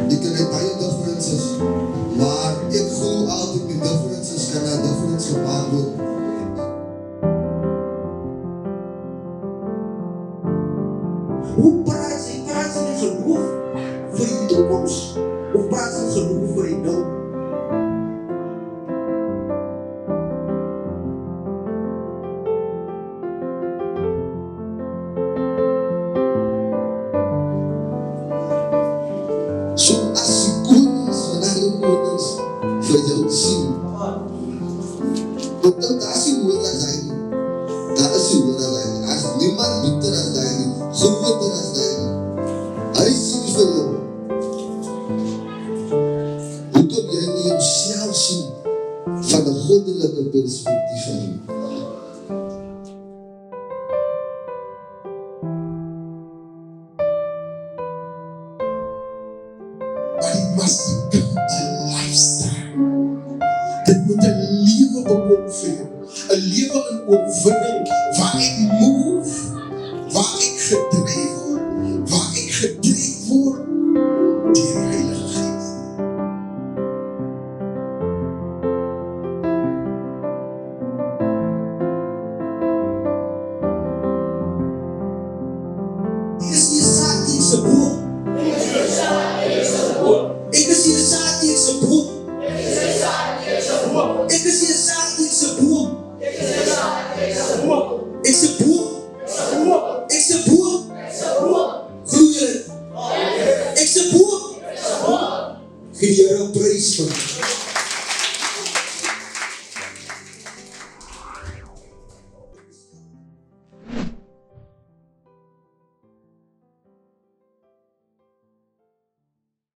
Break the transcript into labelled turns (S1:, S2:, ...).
S1: Jy kan net baie differences, maar ek glo altyd met differences kan 'n difference gemaak word.
S2: Hoe praat jy? Praat jy geloof vir die toekoms of praat jy geloof vir die nou?
S1: So as die konings van alle konings vir jou sien, want daar is die woord as hy nie. Daar is die woord as hy nie. As niemand beter as hy nie, groter as hy nie. Hy sien vir jou. Hoekom jy nie jouself sien van 'n goddelike perspektief van nie?
S2: But it must become a lifestyle. Dit moet 'n lewe bekom vir jou. 'n Lewe in oorwinning waar ek move, waar ek gedryf word, waar ek getrek word deur die Heilige Gees. Ek is nie 'n saadjie boom. Ek is nie 'n saadjie boom. Ek is nie 'n saadjie boom. Ek's 'n boom. Ek's 'n boom. Groei. Ek's 'n boom. Gee die Here 'n prys vir.